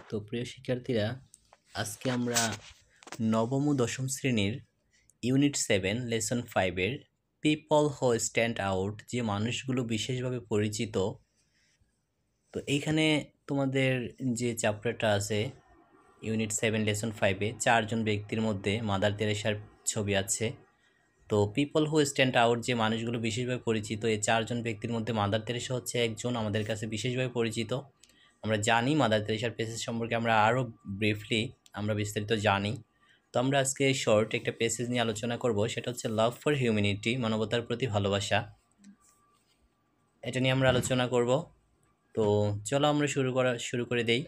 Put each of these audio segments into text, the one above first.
তো প্রিয় শিক্ষার্থীরা, আজকে আমরা নবম ও দশম শ্রেণীর ইউনিট 7 লেসন 5-এর পিপল হু স্ট্যান্ড আউট, যে মানুষগুলো বিশেষভাবে পরিচিত। তো এইখানে তোমাদের যে চ্যাপ্টারটা আছে ইউনিট 7 লেসন 5-এ 4জন ব্যক্তির মধ্যে মাদার তেরেসার ছবি আছে। তো পিপল হু স্ট্যান্ড আউট, যে মানুষগুলো বিশেষভাবে পরিচিত, এই 4জন ব্যক্তির মধ্যে মাদার তেরেসা হচ্ছে একজন আমাদের কাছে বিশেষভাবে পরিচিত। আমরা জানি মাদার তেরেসার পেসেজ সম্পর্কে আমরা আরও ব্রিফলি আমরা বিস্তারিত জানি। তো আমরা আজকে শর্ট একটা পেসেজ নিয়ে আলোচনা করব, সেটা হচ্ছে লাভ ফর হিউম্যানিটি, মানবতার প্রতি ভালোবাসা। এটা নিয়ে আমরা আলোচনা করব। তো চলো আমরা শুরু করে দেই।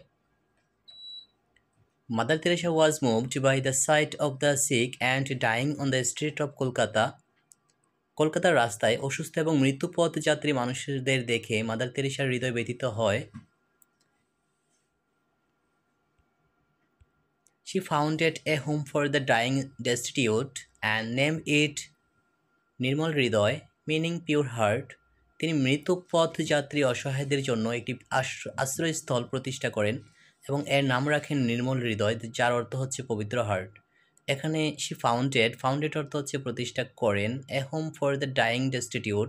Mother Teresa was moved by the sight of the sick and dying on the street of Kolkata. কলকাতার রাস্তায় অসুস্থ এবং মৃত্যুপথ যাত্রী মানুষদের দেখে মাদার তেরেসার হৃদয় ব্যথিত হয়। She founded a home for the dying destitute and named it Nirmal Hriday, meaning pure heart. তিনি মৃত পথযাত্রী অসহায়দের জন্য একটি আশ্রয়স্থল প্রতিষ্ঠা করেন এবং এর নাম রাখেন নির্মল হৃদয়, যার অর্থ হচ্ছে পবিত্র হার্ট। এখানে she founded অর্থ হচ্ছে প্রতিষ্ঠা করেন, a home for the dying destitute,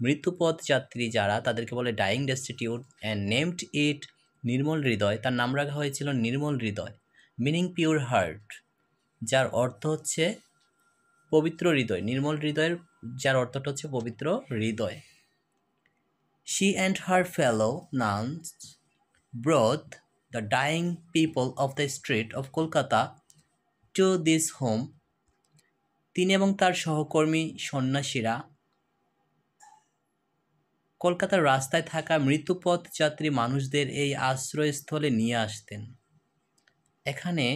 মৃত্যু পথযাত্রী যারা তাদেরকে বলে dying destitute, and named it Nirmal Hriday, তার নাম রাখা হয়েছিল Nirmal Hriday, meaning pure heart, যার অর্থ হচ্ছে পবিত্র হৃদয়। নির্মল হৃদয়ের যার অর্থটা হচ্ছে পবিত্র হৃদয়। She and her fellow nuns brought the dying people of the street of Kolkata to this home. তিনি এবং তার সহকর্মী সন্ন্যাসীরা কলকাতার রাস্তায় থাকা মৃত্যুপথ যাত্রী মানুষদের এই আশ্রয়স্থলে নিয়ে আসতেন। এখানে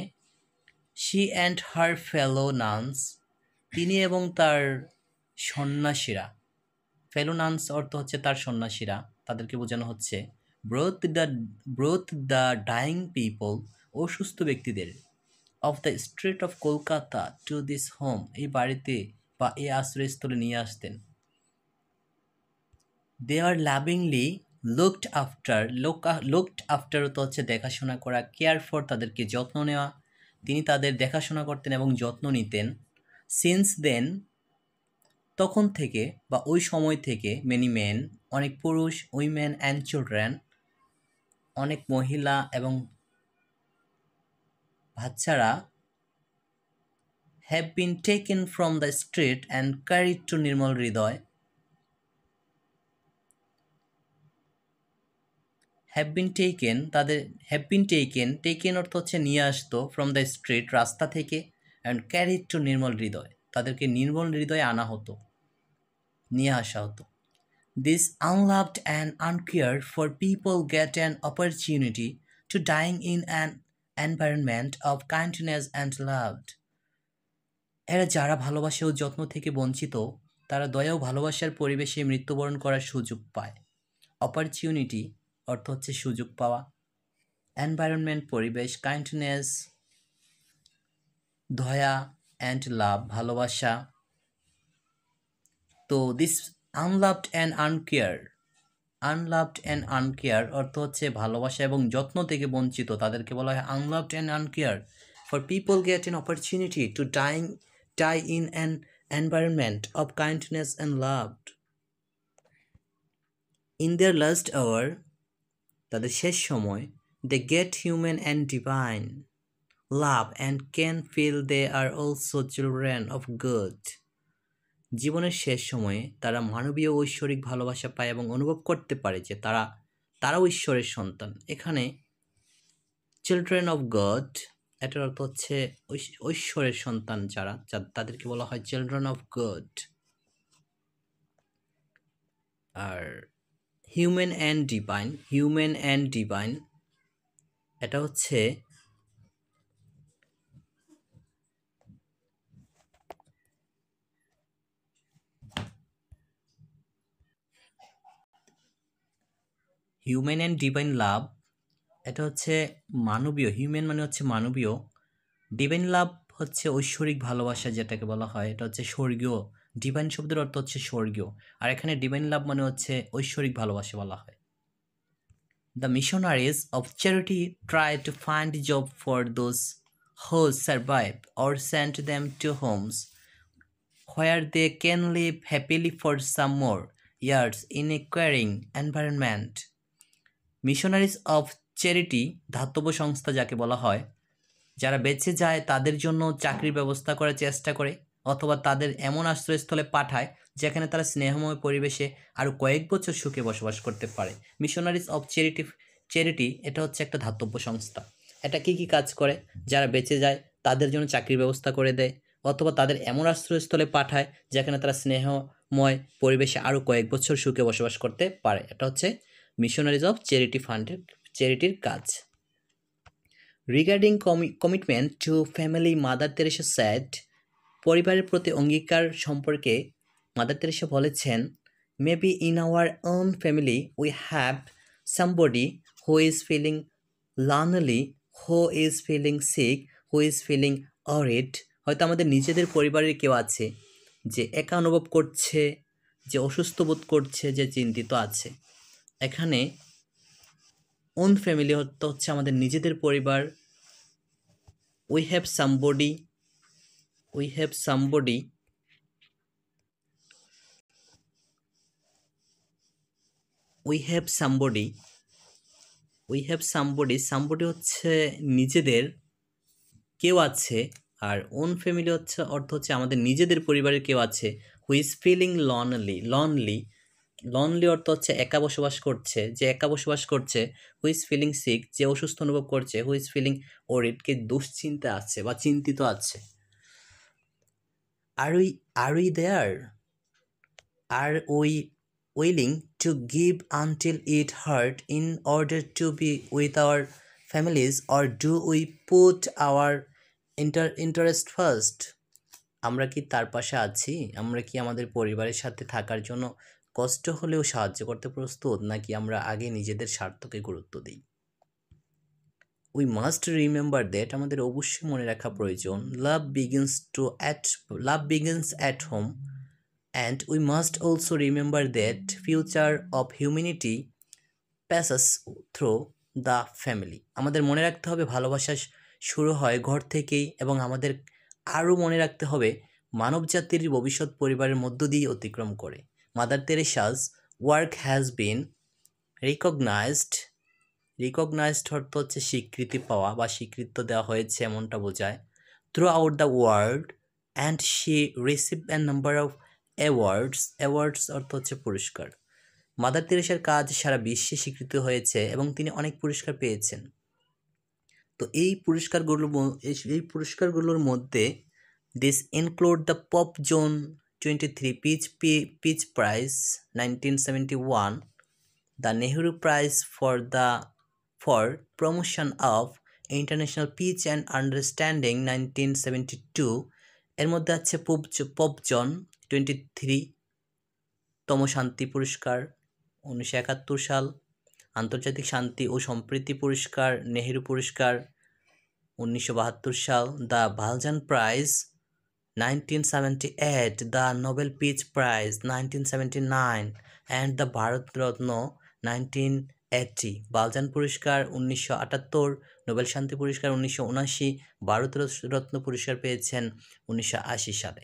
she and her fellow nuns, তিনি এবং তার সন্ন্যাসীরা, ফেলো নান্স অর্থ হচ্ছে তার সন্ন্যাসীরা, তাদেরকে বোঝানো হচ্ছে ব্রোথ দ্য ডাইং পিপল, অসুস্থ ব্যক্তিদের, of the street of Kolkata to this home, এই বাড়িতে বা এই আশ্রয়স্থলে নিয়ে আসতেন। দে আর লাভিংলি লুকড আফটার তো হচ্ছে দেখাশোনা করা, কেয়ার ফর তাদেরকে যত্ন নেওয়া, তিনি তাদের দেখাশোনা করতেন এবং যত্ন নিতেন। সিন্স দেন, তখন থেকে বা ওই সময় থেকে, মেনি মেন, অনেক পুরুষ, উইমেন অ্যান্ড চিলড্রেন, অনেক মহিলা এবং বাচ্চারা, have been taken from the street and carried to Nirmal Hriday. Taken অর্থ হচ্ছে নিয়ে আসতো, ফ্রম দ্য স্ট্রিট রাস্তা থেকে, and carried to Nirmal Hriday, তাদেরকে নির্মল হৃদয়ে আনা হতো, নিয়ে আসা হতো। This unloved and uncared for people get an opportunity to dying in an environment of kindness and love. এরা যারা ভালোবাসা ও যত্ন থেকে বঞ্চিত, তারা দয়া ও ভালোবাসার পরিবেশে মৃত্যুবরণ করার সুযোগ পায়। অপরচুনিটি অর্থ হচ্ছে সুযোগ পাওয়া, এনভায়রনমেন্ট পরিবেশ, কাইন্ডনেস দয়া, অ্যান্ড লাভ ভালোবাসা। তো দিস আনলাভড অ্যান্ড আনকেয়ার অর্থ হচ্ছে ভালোবাসা এবং যত্ন থেকে বঞ্চিত, তাদেরকে বলা হয় unloved and uncare. For people get an opportunity to die in an environment of kindness and love. In their last hour, তাদের শেষ সময়, they get human and divine love and can feel they are also children of God. জীবনের শেষ সময়ে তারা মানবীয় ঐশ্বরিক ভালোবাসা পায় এবং অনুভব করতে পারে যে তারাও ঈশ্বরের সন্তান। এখানে চিলড্রেন অফ গড, এটার অর্থ হচ্ছে ঐশ্বরের সন্তান যারা, তাদেরকে বলা হয় চিলড্রেন অফ গড। আর হিউম্যান অ্যান্ড ডিভাইন, এটা হচ্ছে হিউম্যান অ্যান্ড ডিভাইন লাভ, এটা হচ্ছে মানবীয়, হিউম্যান মানে হচ্ছে মানবীয়, ডিভাইন লাভ হচ্ছে ঐশ্বরিক ভালোবাসা যেটাকে বলা হয়, এটা হচ্ছে স্বর্গীয়। ডিভাইন শব্দের অর্থ হচ্ছে স্বর্গীয়, আর এখানে ডিভাইন লাভ মানে হচ্ছে ঐশ্বরিক ভালোবাসা বলা হয়। The missionaries of charity try to find a job for those who survive or send them to homes where they can live happily for some more years in a caring environment. Missionaries of charity ধাতব্য সংস্থা যাকে বলা হয়, যারা বেঁচে যায় তাদের জন্য চাকরির ব্যবস্থা করার চেষ্টা করে অথবা তাদের এমন আশ্রয়স্থলে পাঠায় যেখানে তারা স্নেহময় পরিবেশে আরও কয়েক বছর সুখে বসবাস করতে পারে। মিশনারিজ অফ চ্যারিটি এটা হচ্ছে একটা ধাতব্য সংস্থা। এটা কী কী কাজ করে? যারা বেঁচে যায় তাদের জন্য চাকরির ব্যবস্থা করে দেয় অথবা তাদের এমন আশ্রয়স্থলে পাঠায় যেখানে তারা স্নেহময় পরিবেশে আরও কয়েক বছর সুখে বসবাস করতে পারে। এটা হচ্ছে মিশনারিজ অফ চ্যারিটির কাজ। Regarding commitment to family, Mother Teresa said, পরিবারের প্রতি অঙ্গীকার সম্পর্কে মাদার তেরেসা বলেছেন, maybe in our own family we have somebody who is feeling lonely, who is feeling sick, who is feeling worried. হয়তো আমাদের নিজেদের পরিবারের কেউ আছে যে একা অনুভব করছে, যে অসুস্থ বোধ করছে, যে চিন্তিত আছে। এখানে ওন ফ্যামিলি হচ্ছে আমাদের নিজেদের পরিবার। উই হ্যাভ সামবডি সামবডি হচ্ছে নিজেদের কেউ আছে, আর ওন ফ্যামিলি হচ্ছে অর্থ হচ্ছে আমাদের নিজেদের পরিবারের কেউ আছে। হু ইজ ফিলিং লনলি অর্থ হচ্ছে একা বসবাস করছে, যে একা বসবাস করছে। হু ইজ ফিলিং সিক, যে অসুস্থ অনুভব করছে। হু ইজ ফিলিং ওরিড, কে দুশ্চিন্তা আছে বা চিন্তিত আছে। Are we there, are we willing to give until it hurt in order to be with our families, or do we put our interest first? আমরা কি তার পাশে আছি? আমরা কি আমাদের পরিবারের সাথে থাকার জন্য কষ্ট হলেও সাহায্য করতে প্রস্তুত, নাকি আমরা আগে নিজেদের স্বার্থকে গুরুত্ব দিই? উই মাস্ট রিমেম্বার দ্যাট, আমাদের অবশ্যই মনে রাখা প্রয়োজন, love begins at home, and we must also remember that future of humanity passes through the family. আমাদের মনে রাখতে হবে ভালোবাসা শুরু হয় ঘর থেকেই, এবং আমাদের আরও মনে রাখতে হবে মানবজাতির ভবিষ্যৎ পরিবারের মধ্য দিয়ে অতিক্রম করে। Mother Teresa's work has been recognised অর্থ হচ্ছে স্বীকৃতি পাওয়া বা স্বীকৃতি দেওয়া হয়েছে এমনটা বোঝায়, through out the world, and she receive a number of awards অর্থ হচ্ছে পুরস্কার। মাদার তেরেসার কাজ সারা বিশ্বে স্বীকৃত হয়েছে এবং তিনি অনেক পুরস্কার পেয়েছেন। তো এই পুরস্কারগুলোর মধ্যে this include the Pope John 23 peace prize 1971, the Nehru Prize for Promotion of International Peace and Understanding 1972, এর মধ্যে আছে পপজন 23 তম শান্তি পুরস্কার 1971 সাল, আন্তর্জাতিক শান্তি ও সম্প্রীতি পুরস্কার নেহেরু পুরস্কার 1972 সাল, the Balzan prize 1978, the Nobel peace prize 1979, and the Bharat Ratna 1980। Balzan পুরস্কার 1978, নোবেল শান্তি পুরস্কার 1979, ভারতরত্ন পুরস্কার পেয়েছেন 1980 সালে।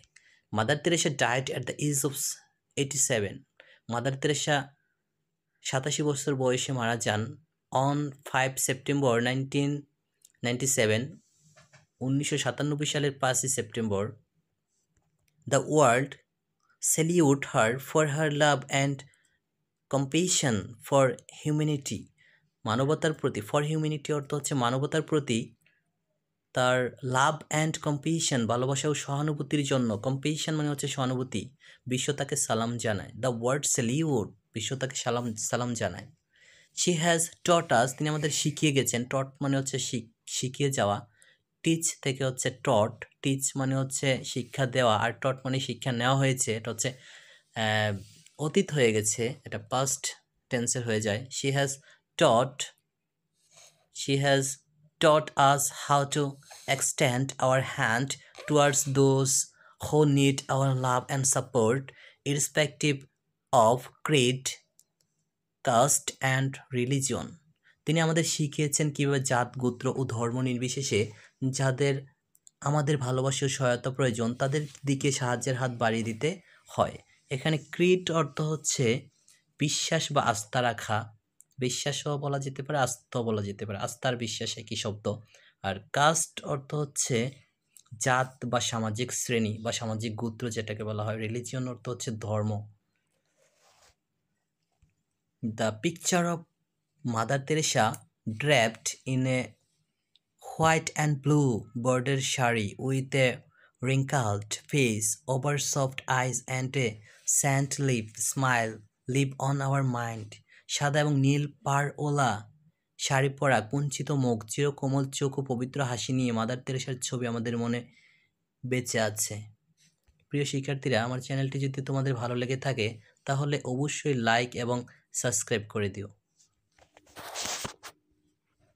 Mother Teresa died at the age of 87। Mother Teresa 87 বছর বয়সে মারা যান অন 5 সেপ্টেম্বর 1997, 1997 সালের 5 September. The world salute her for her love and compassion for humanity, মানবতার প্রতি, ফর হিউম্যানিটি অর্থ হচ্ছে মানবতার প্রতি তার লাভ অ্যান্ড কম্পেশন, ভালোবাসা ও সহানুভূতির জন্য। কম্পেশন মানে হচ্ছে সহানুভূতি। বিশ্ব তাকে সালাম জানায়। দ্য ওয়ার্ড স্যালিউট, বিশ্ব তাকে সালাম জানায়। শি হ্যাজ টট আস, তিনি আমাদের শিখিয়ে গেছেন। টট মানে হচ্ছে শিখিয়ে যাওয়া। টিচ থেকে হচ্ছে টট, টিচ মানে হচ্ছে শিক্ষা দেওয়া, আর টট মানে শিক্ষা নেওয়া হয়েছে, এটা হচ্ছে অতীত হয়ে গেছে, এটা পাস্ট টেন্সের হয়ে যায়। She has taught us how to extend our hand towards those who need our love and support, irrespective of creed, caste and religion. তিনি আমাদের শিখিয়েছেন কীভাবে জাত, গোত্র ও ধর্ম নির্বিশেষে যাদের আমাদের ভালোবাসা ও সহায়তা প্রয়োজন তাদের দিকে সাহায্যের হাত বাড়িয়ে দিতে হয়। এখানে ক্রিড অর্থ হচ্ছে বিশ্বাস বা আস্থা রাখা। বিশ্বাসও বলা যেতে পারে, আস্থাও বলা যেতে পারে। আস্থা আর বিশ্বাস একই শব্দ। আর কাস্ট অর্থ হচ্ছে জাত বা সামাজিক শ্রেণী বা সামাজিক গোত্র যেটাকে বলা হয়। রিলিজিয়ন অর্থ হচ্ছে ধর্ম। The picture of mother Teresa draped in a white and blue bordered sari with a wrinkled face over soft eyes and a scent-lipped smile live on our mind. সাদা এবং নীল পাড়ওয়ালা শাড়ি পরা, কুঞ্চিত মুখ, চিরকোমল চোখ ও পবিত্র হাসি নিয়ে মাদার তেরেসার ছবি আমাদের মনে বেঁচে আছে। প্রিয় শিক্ষার্থীরা, আমার চ্যানেলটি যদি তোমাদের ভালো লেগে থাকে তাহলে অবশ্যই লাইক এবং সাবস্ক্রাইব করে দিও।